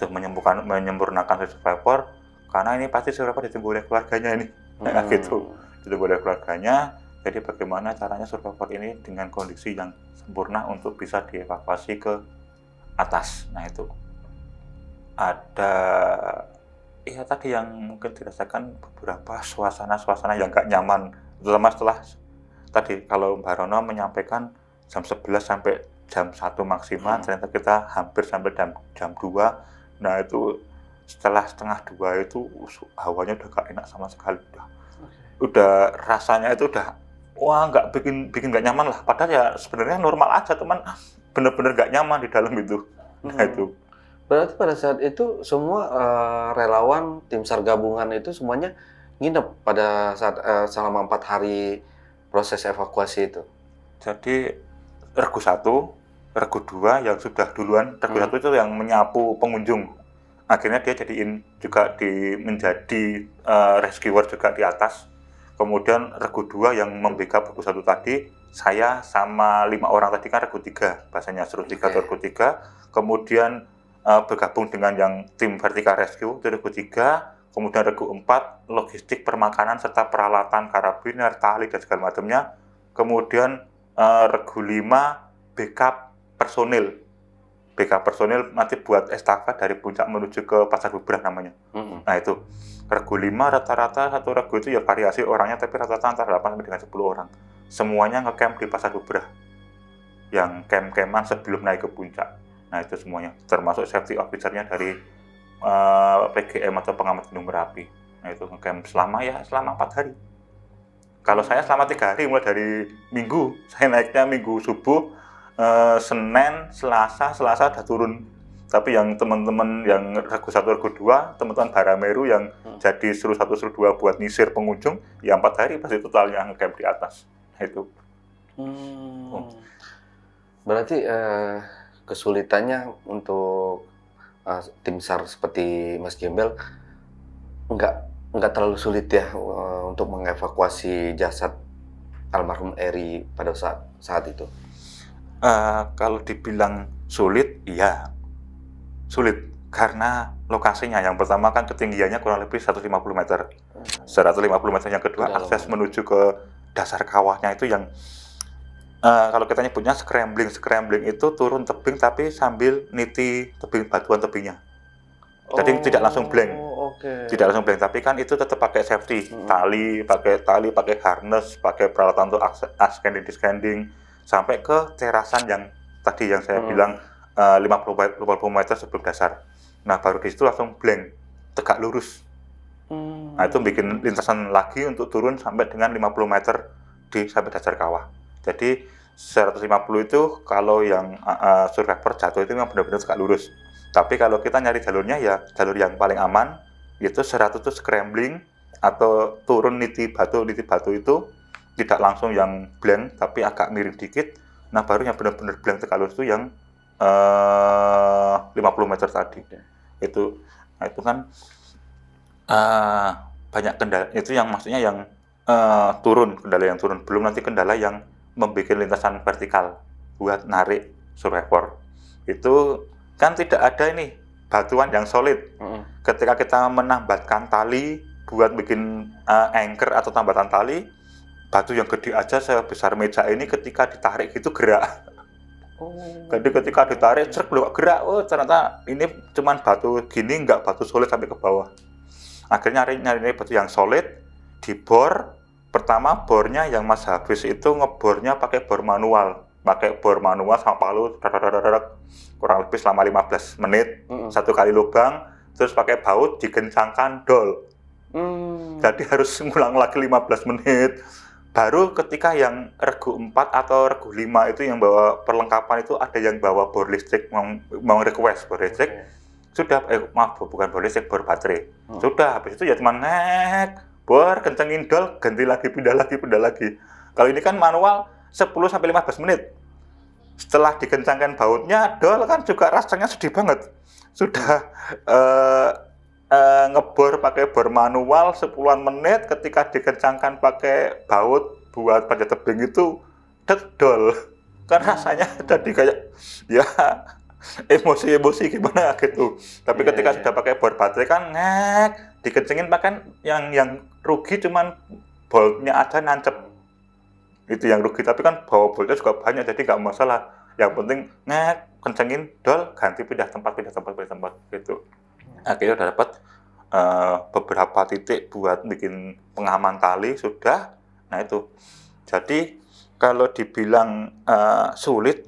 menyempurnakan si survivor, karena ini pasti survivor ditunggu oleh keluarganya ini. Nah gitu, ditunggu oleh keluarganya. Jadi bagaimana caranya survivor ini dengan kondisi yang sempurna untuk bisa dievakuasi ke atas. Nah itu ada tadi yang mungkin dirasakan beberapa suasana yang gak nyaman, terutama setelah tadi kalau Mbak Rono menyampaikan jam 11 sampai jam 1 maksimal, ternyata kita hampir sampai jam 2. Nah itu setelah setengah 2 itu hawanya udah gak enak sama sekali, udah rasanya itu udah nggak bikin nggak nyaman lah, padahal ya sebenarnya normal aja, teman bener-bener nggak nyaman di dalam itu. Nah itu berarti pada saat itu semua relawan tim SAR gabungan itu semuanya nginep pada saat selama 4 hari proses evakuasi itu. Jadi regu 1, regu 2 yang sudah duluan, regu 1 itu yang menyapu pengunjung. Akhirnya dia menjadi rescuer juga di atas. Kemudian regu 2 yang membackup regu 1 tadi, saya sama 5 orang tadi kan regu 3, bahasanya seru 3 atau regu 3. Kemudian bergabung dengan yang tim vertical rescue itu regu 3. Kemudian regu 4 logistik permakanan serta peralatan karabiner, tali dan segala macamnya. Kemudian regu 5 backup personil nanti buat estafet dari puncak menuju ke Pasar Bubrah namanya. Nah itu regu 5 rata-rata satu regu itu ya variasi orangnya, tapi rata-rata antara 8 sampai dengan 10 orang. Semuanya ngecamp di Pasar Bubrah, yang camp-campan sebelum naik ke puncak. Nah itu semuanya, termasuk safety officer-nya dari PGM atau pengamat Gunung Merapi. Nah itu ngecamp selama 4 hari. Kalau saya selama 3 hari, mulai dari Minggu, saya naiknya Minggu subuh, Senin, Selasa udah turun. Tapi yang teman-teman yang regu 1, regu 2, teman-teman Barameru yang jadi seru 1, seru 2 buat nyisir pengunjung, ya 4 hari pasti totalnya ngecamp di atas. Nah itu. Berarti kesulitannya untuk tim SAR seperti Mas Gembel nggak terlalu sulit ya untuk mengevakuasi jasad almarhum Eri pada saat itu. Kalau dibilang sulit, iya sulit karena lokasinya. Yang pertama kan ketinggiannya kurang lebih 150 meter. 150 meter. Yang kedua akses menuju ke dasar kawahnya itu yang kalau kita nyebutnya scrambling itu turun tebing tapi sambil niti batuan tebingnya. Jadi tidak langsung blank. Tidak langsung blank, tapi kan itu tetap pakai safety, pakai harness, pakai peralatan untuk ascending sampai ke terasan yang tadi yang saya bilang 50 meter sebelum dasar. Nah baru di situ langsung blank, tegak lurus. Nah itu bikin lintasan lagi untuk turun sampai dengan 50 meter sampai dasar kawah. Jadi 150 itu kalau yang survivor jatuh itu memang benar-benar tegak lurus. Tapi kalau kita nyari jalurnya ya jalur yang paling aman, yaitu 100 itu scrambling atau turun niti batu itu tidak langsung yang blank tapi agak miring dikit. Nah baru yang benar-benar blank tegak lurus itu yang 50 meter tadi. Itu kan banyak kendala, itu yang maksudnya yang kendala yang turun, belum nanti kendala yang membuat lintasan vertikal buat narik survivor. Itu kan tidak ada ini batuan yang solid. Ketika kita menambatkan tali buat bikin anchor atau tambatan tali, batu yang gede aja sebesar meja ini ketika ditarik itu gerak. Jadi ketika ditarik, gerak. Ternyata ini cuman batu gini, nggak batu solid sampai ke bawah. Akhirnya nyari batu yang solid, dibor. Pertama bornya yang Mas habis itu ngebornya pakai bor manual. Pakai bor manual sama palu, kurang lebih selama 15 menit, satu kali lubang, terus pakai baut digencangkan dol. Jadi harus ngulang lagi 15 menit. Baru ketika yang regu 4 atau regu 5 itu yang bawa perlengkapan itu ada yang bawa bor listrik, mau request bor listrik. Sudah, maaf bukan bor listrik, bor baterai. Sudah, habis itu ya cuma nek, bor, kencengin dol, ganti lagi, pindah lagi. Kalau ini kan manual 10-15 menit. Setelah dikencangkan bautnya, dol kan juga rasanya sedih banget. Sudah ngebor pakai bor manual 10-an menit, ketika dikencangkan pakai baut buat panjat tebing itu dol. Kan rasanya jadi kayak ya emosi gimana gitu. Tapi ketika sudah pakai bor baterai kan dikencengin pakai yang rugi cuman boltnya aja nancep. Itu yang rugi, tapi kan bawa boltnya juga banyak, jadi nggak masalah. Yang penting kencengin dol, ganti pindah tempat gitu. Akhirnya udah dapat beberapa titik buat bikin pengaman tali sudah. Nah itu. Jadi kalau dibilang sulit,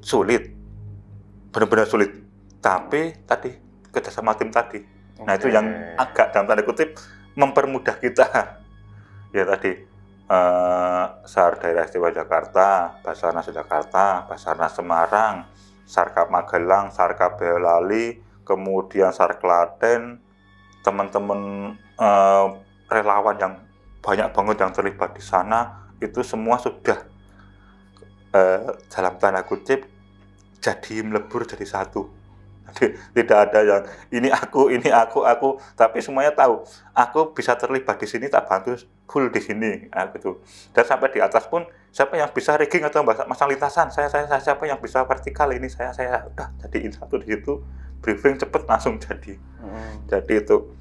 benar-benar sulit. Tapi tadi kerjasama tim tadi. Nah itu yang agak dalam tanda kutip mempermudah kita. Ya tadi. SAR Daerah Istimewa Jakarta, Basarnas Jakarta, Basarnas Semarang, Sarkap Magelang, Sarkap Boyolali, kemudian SAR Klaten, teman-teman relawan yang banyak banget yang terlibat di sana, itu semua sudah dalam tanda kutip jadi melebur jadi satu. Tidak ada yang ini aku, tapi semuanya tahu aku bisa terlibat di sini, tak bantu full di sini, gitu. Dan sampai di atas pun siapa yang bisa rigging atau masang lintasan, saya siapa yang bisa vertikal ini saya udah jadiin satu di situ, briefing cepet langsung jadi. Jadi itu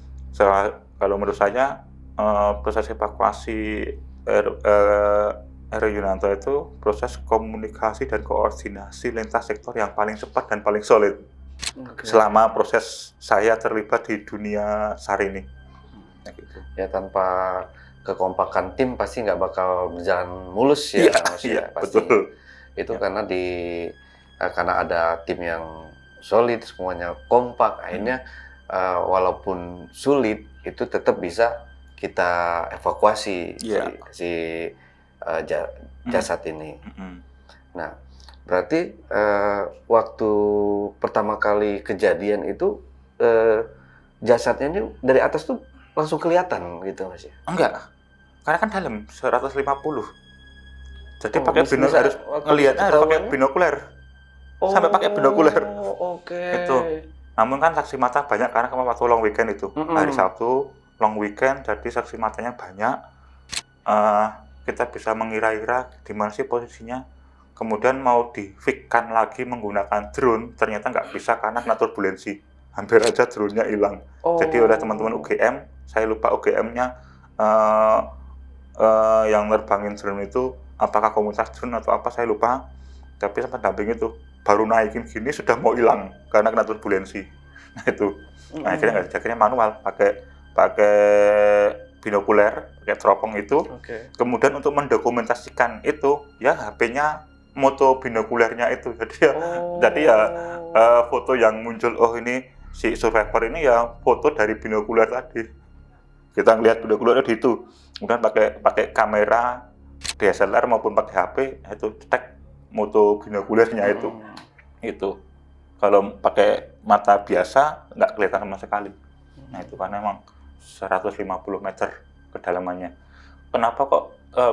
kalau menurut saya proses evakuasi Heru Yunanto itu proses komunikasi dan koordinasi lintas sektor yang paling cepat dan paling solid. Selama proses saya terlibat di dunia SAR ini. Gitu. Ya tanpa kekompakan tim pasti nggak bakal berjalan mulus ya. Iya, pasti. Betul. Itu karena karena ada tim yang solid, semuanya kompak, akhirnya walaupun sulit itu tetap bisa kita evakuasi si jasad ini. Nah, berarti waktu pertama kali kejadian itu jasadnya ini dari atas tuh langsung kelihatan gitu Mas ya? Enggak, karena kan dalam 150. Jadi pakai binokuler, harus ngelihatnya harus pakai binokuler. Sampai pakai binokuler. Itu. Namun kan saksi mata banyak karena kemarin waktu long weekend itu. Hari Sabtu long weekend, jadi saksi matanya banyak. Kita bisa mengira-ira di mana sih posisinya. Kemudian mau di-fix-kan lagi menggunakan drone, ternyata nggak bisa karena kena turbulensi. Hampir aja drone-nya hilang. Jadi oleh teman-teman UGM, saya lupa UGM-nya yang nerbangin drone itu, apakah komunitas drone atau apa, saya lupa. Tapi sampai damping itu, baru naikin gini sudah mau hilang karena kena turbulensi. Nah itu, akhirnya manual, pakai binokuler, pakai teropong itu. Kemudian untuk mendokumentasikan itu, ya HP-nya moto binokulernya itu, jadi ya foto yang muncul, ini si survivor ini ya foto dari binokuler tadi. Kita ngelihat binokulernya di itu, kemudian pakai kamera DSLR maupun pakai HP itu cetek moto binokulernya itu. Itu kalau pakai mata biasa nggak kelihatan sama sekali. Nah itu karena memang 150 meter kedalamannya. Kenapa kok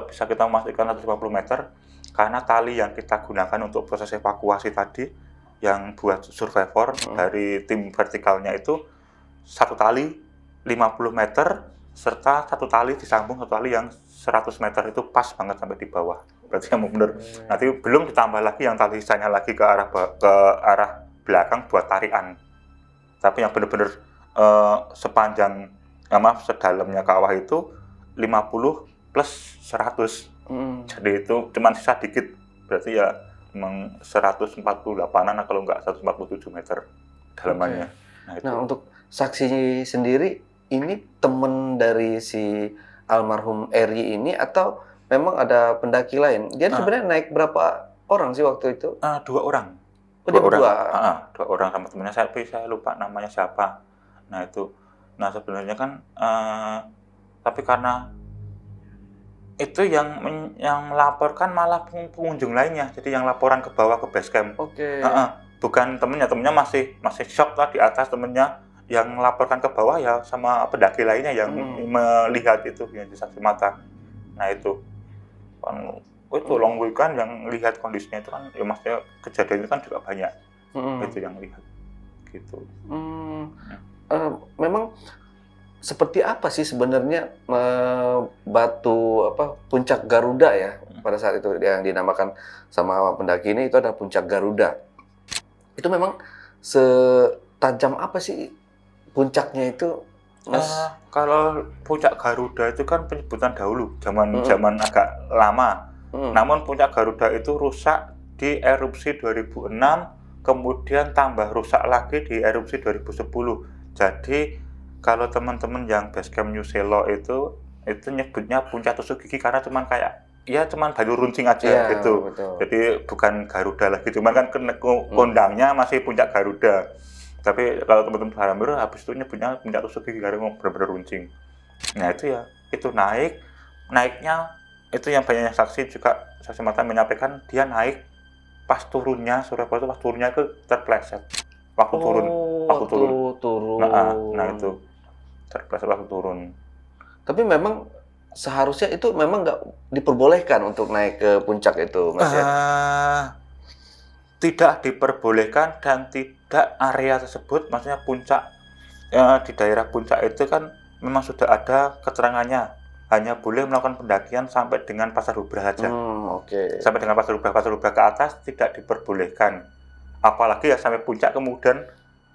bisa kita memastikan 150 meter? Karena tali yang kita gunakan untuk proses evakuasi tadi, yang buat survivor dari tim vertikalnya itu, satu tali 50 meter, serta satu tali disambung satu tali yang 100 meter, itu pas banget sampai di bawah. Berarti yang benar. Nanti belum ditambah lagi yang tali sisanya lagi ke arah belakang buat tarikan. Tapi yang benar-benar sepanjang, sedalamnya kawah itu 50 plus 100. Jadi itu cuma sisa dikit, berarti ya memang 148an kalau nggak 147 meter dalamannya. Nah, untuk saksi sendiri, ini temen rombongan dari si almarhum Eri ini atau memang ada pendaki lain? Jadi sebenarnya naik berapa orang sih waktu itu? 2 orang. Oh, dia 2 orang. berdua? 2 orang sama temennya, saya lupa namanya siapa. Nah itu. Nah sebenarnya kan tapi karena itu yang melaporkan malah pengunjung lainnya. Jadi yang laporan ke bawah ke base camp. Oke. Bukan temennya masih shock lah di atas, temennya yang melaporkan ke bawah ya sama pendaki lainnya yang melihat itu yang di saksi mata. Nah itu kan itu long weekend yang lihat kondisinya itu kan ya maksudnya kejadian itu kan juga banyak itu yang lihat gitu. Memang seperti apa sih sebenarnya batu puncak Garuda ya pada saat itu yang dinamakan sama pendaki ini itu ada puncak Garuda. Itu memang setajam apa sih puncaknya itu, Mas? Kalau puncak Garuda itu kan penyebutan dahulu, zaman agak lama. Namun puncak Garuda itu rusak di erupsi 2006, kemudian tambah rusak lagi di erupsi 2010. Jadi kalau teman-teman yang base camp New Selo itu nyebutnya puncak tusuk gigi karena cuman batu runcing aja gitu. Betul. Jadi bukan Garuda lagi, cuman kan kondangnya masih puncak Garuda. Tapi kalau teman-teman Haramber habis itu nyebutnya puncak tusuk gigi karena benar-benar runcing. Nah itu naiknya itu yang banyak saksi mata menyampaikan dia naik pas turunnya Surabaya itu pas turunnya itu terpleset waktu turun. Nah itu terpleset waktu turun. Tapi memang seharusnya itu memang nggak diperbolehkan untuk naik ke puncak itu, Mas ya? Tidak diperbolehkan dan tidak area tersebut, maksudnya puncak di daerah puncak itu kan memang sudah ada keterangannya. Hanya boleh melakukan pendakian sampai dengan Pasar Rubra saja. Sampai dengan Pasar Rubra ke atas tidak diperbolehkan. Apalagi ya sampai puncak kemudian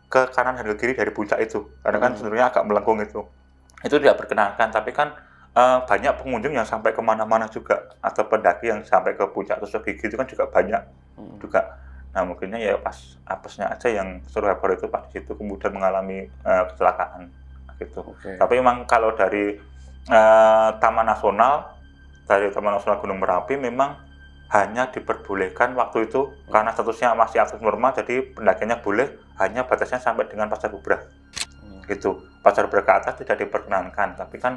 ke kanan dan ke kiri dari puncak itu. Karena kan sebenarnya agak melengkung itu. Itu tidak perkenankan. Tapi kan banyak pengunjung yang sampai kemana-mana juga. Atau pendaki yang sampai ke puncak tusuk gigi itu kan juga banyak juga. Nah mungkinnya ya pas apesnya aja yang survivor itu pas di situ kemudian mengalami kecelakaan gitu. Tapi memang kalau dari Taman Nasional Gunung Merapi memang hanya diperbolehkan waktu itu karena statusnya masih aktif normal, jadi pendakiannya boleh hanya batasnya sampai dengan Pasar Rubra gitu. Pasar Rubra ke atas tidak diperkenankan, tapi kan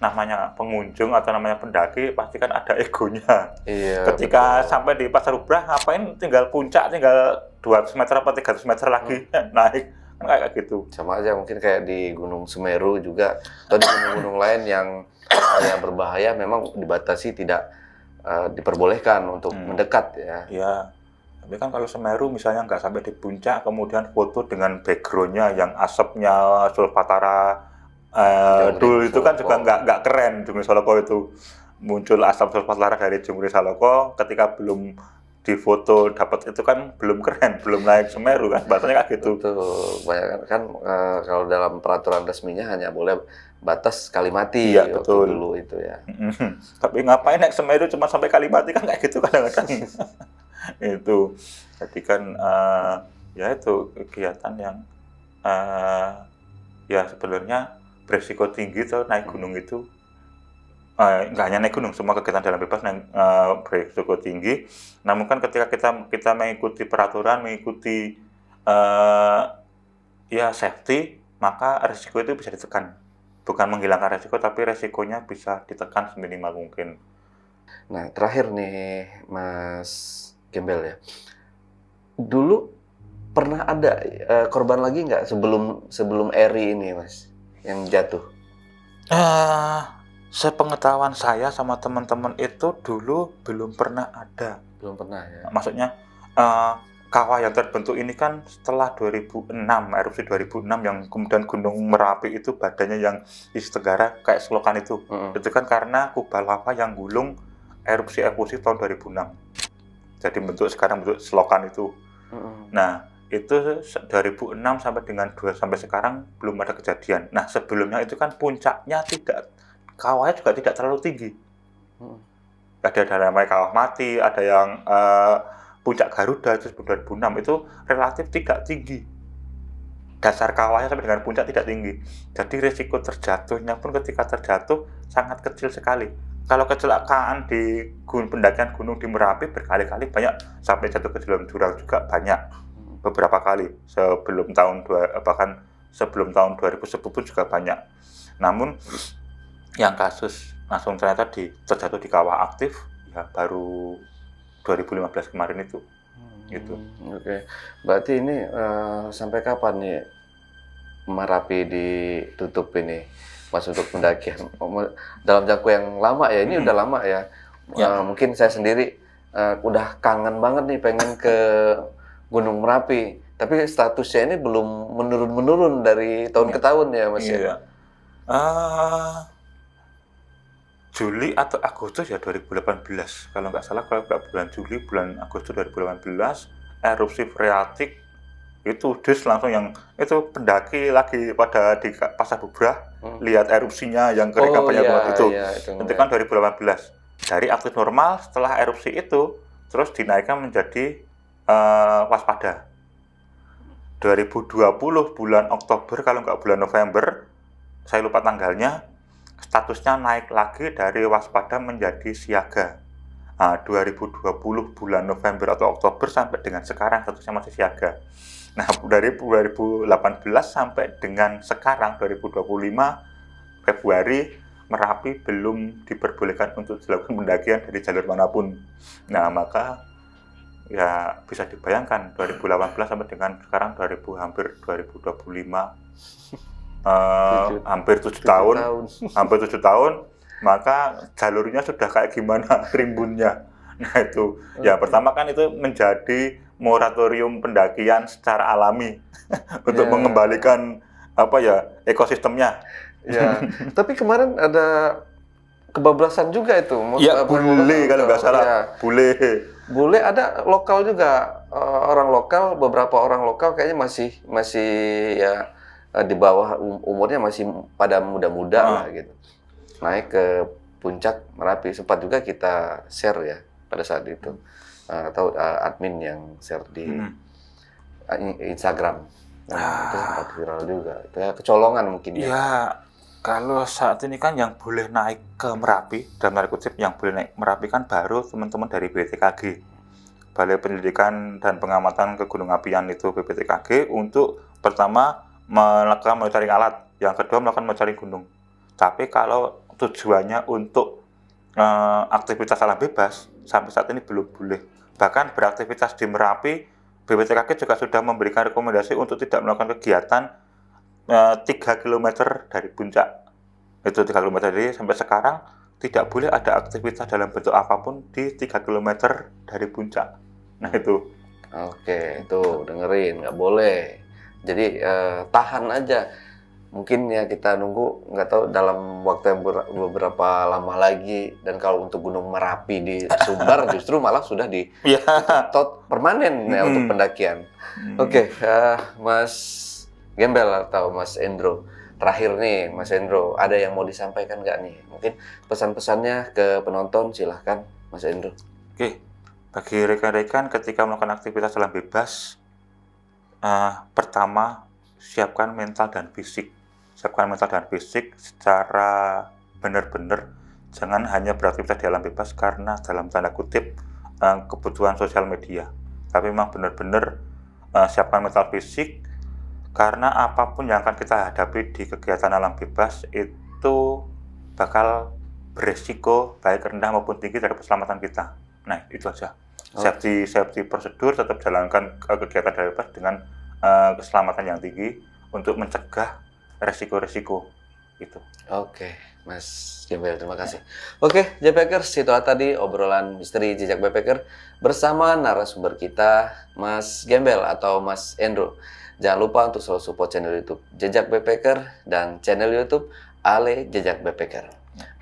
namanya pengunjung atau namanya pendaki pasti kan ada egonya. Ketika sampai di Pasar Rubra ngapain tinggal puncak tinggal 200 meter atau 300 meter lagi naik kan kayak gitu. Sama aja mungkin kayak di Gunung Semeru juga atau di gunung-gunung lain yang berbahaya memang dibatasi tidak diperbolehkan untuk mendekat ya. Iya. Tapi kan kalau Semeru misalnya nggak sampai di puncak kemudian foto dengan backgroundnya yang asapnya sulfatara dulu itu kan juga nggak keren. Jungkring Saloko itu muncul asap sulfatara dari Jungkring Saloko ketika belum di foto dapat itu kan belum keren, belum naik Semeru kan, bahasanya kayak gitu. Betul, banyak kan kalau dalam peraturan resminya hanya boleh batas Kalimati betul. Dulu itu ya. Tapi ngapain naik Semeru cuma sampai Kalimati kan kayak gitu kadang-kadang. Itu, jadi kan ya itu kegiatan yang ya sebenarnya beresiko tinggi tuh naik gunung itu. Nggak hanya naik gunung, semua kegiatan jalan bebas berisiko tinggi. Namun kan ketika kita mengikuti peraturan, mengikuti ya safety, maka resiko itu bisa ditekan. Bukan menghilangkan resiko, tapi resikonya bisa ditekan seminimal mungkin. Nah, terakhir nih, Mas Gembel ya. Dulu pernah ada korban lagi nggak sebelum Eri ini, Mas, yang jatuh? Sepengetahuan saya sama teman-teman itu dulu belum pernah ada. Belum pernah ya? Maksudnya kawah yang terbentuk ini kan setelah 2006, erupsi 2006 yang kemudian Gunung Merapi itu badannya yang isi tenggara kayak selokan itu. Itu kan karena kubah lava yang gulung erupsi tahun 2006. Jadi sekarang bentuk selokan itu. Nah, itu 2006 sampai dengan sampai sekarang belum ada kejadian. Nah, sebelumnya itu kan puncaknya kawahnya juga tidak terlalu tinggi. Ada namanya kawah mati, ada yang puncak Garuda itu 2006 itu relatif tidak tinggi. dasar kawahnya sampai dengan puncak tidak tinggi. Jadi risiko terjatuhnya pun ketika terjatuh sangat kecil sekali. Kalau kecelakaan di pendakian gunung di Merapi berkali-kali banyak, sampai jatuh ke dalam jurang juga banyak, beberapa kali sebelum bahkan sebelum tahun 2010 pun juga banyak. Namun yang kasus langsung ternyata terjatuh di kawah aktif ya baru 2015 kemarin itu. Gitu. Oke. Berarti ini sampai kapan nih Merapi ditutup ini, Mas, untuk pendakian? Dalam jangka yang lama ya, ini udah lama ya. Mungkin saya sendiri udah kangen banget nih pengen ke Gunung Merapi. Tapi statusnya ini belum menurun-menurun dari tahun ke tahun ya, Mas. Iya. Juli atau Agustus ya 2018 kalau nggak salah, kalau nggak bulan Juli, bulan Agustus 2018 erupsi freatik itu langsung yang itu pendaki lagi pada di Pasar Bubrah lihat erupsinya yang keringkan banyak banget itu. Itu kan 2018. Dari aktif normal setelah erupsi itu terus dinaikkan menjadi waspada. 2020 bulan Oktober kalau nggak bulan November, saya lupa tanggalnya, statusnya naik lagi dari waspada menjadi siaga. 2020 bulan November atau Oktober sampai dengan sekarang statusnya masih siaga. Nah, dari 2018 sampai dengan sekarang 2025 Februari, Merapi belum diperbolehkan untuk dilakukan pendakian dari jalur manapun. Nah, maka ya bisa dibayangkan 2018 sampai dengan sekarang hampir 2025. Hampir 7 tahun, hampir 7 tahun, maka jalurnya sudah kayak gimana rimbunnya. Nah itu, ya pertama kan itu menjadi moratorium pendakian secara alami untuk mengembalikan ekosistemnya. Ya, tapi kemarin ada kebablasan juga itu. Ya, bule kalau nggak salah, bule. Bule ada lokal juga, beberapa orang lokal kayaknya masih ya di bawah umurnya masih pada muda-muda lah gitu. Naik ke puncak Merapi, sempat juga kita share ya pada saat itu. Atau admin yang share di Instagram. Itu sempat viral juga. Itu ya kecolongan mungkin ya. Ya, kalau saat ini kan yang boleh naik ke Merapi, dalam tanda kutip yang boleh naik Merapi kan baru teman-teman dari BPTKG. Balai Penelitikan dan Pengamatan Kegunungapian itu BPTKG untuk pertama melakukan monitoring alat, yang kedua melakukan monitoring gunung. Tapi kalau tujuannya untuk aktivitas alam bebas, sampai saat ini belum boleh. Bahkan beraktivitas di Merapi, BPTKG juga sudah memberikan rekomendasi untuk tidak melakukan kegiatan 3 km dari puncak. Itu 3 km dari sampai sekarang tidak boleh ada aktivitas dalam bentuk apapun di 3 km dari puncak. Nah itu. Oke, itu dengerin, nggak boleh. Jadi tahan aja. Mungkin ya kita nunggu, nggak tahu dalam waktu yang beberapa lama lagi. Dan kalau untuk Gunung Merapi di Sumbar justru malah sudah ditutup permanen ya untuk pendakian. Oke, Mas Gembel atau Mas Endro. Terakhir nih, Mas Endro, ada yang mau disampaikan nggak nih? Mungkin pesan-pesannya ke penonton, silahkan Mas Endro. Oke, bagi rekan-rekan ketika melakukan aktivitas alam bebas, pertama, siapkan mental dan fisik. Siapkan mental dan fisik secara benar-benar. Jangan hanya beraktivitas di alam bebas karena dalam tanda kutip kebutuhan sosial media. Tapi memang benar-benar siapkan mental fisik, karena apapun yang akan kita hadapi di kegiatan alam bebas itu bakal beresiko baik rendah maupun tinggi dari keselamatan kita. Nah, itu aja. Safety prosedur, tetap jalankan kegiatan alam bebas dengan keselamatan yang tinggi untuk mencegah resiko-resiko itu. Oke, Mas Gembel, terima kasih. Oke, Jepekers, itu tadi obrolan misteri jejak backpacker bersama narasumber kita, Mas Gembel atau Mas Endro. Jangan lupa untuk selalu support channel YouTube Jejak Backpacker dan channel YouTube Ale Jejak Backpacker.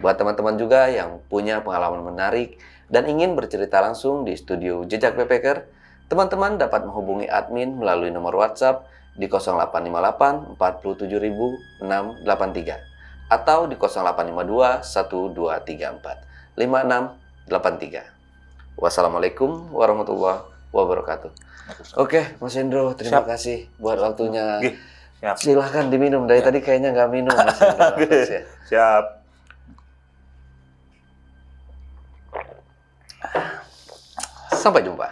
Buat teman-teman juga yang punya pengalaman menarik dan ingin bercerita langsung di studio Jejak Backpacker, teman-teman dapat menghubungi admin melalui nomor WhatsApp di 0858 47683 atau di 0852 1234 5683. Wassalamualaikum warahmatullahi wabarakatuh. Oke, Mas Endro, terima kasih buat waktunya. Siap. Silahkan diminum. Dari tadi kayaknya nggak minum. Mas Indra, Mas, ya. Siap. Sampai jumpa.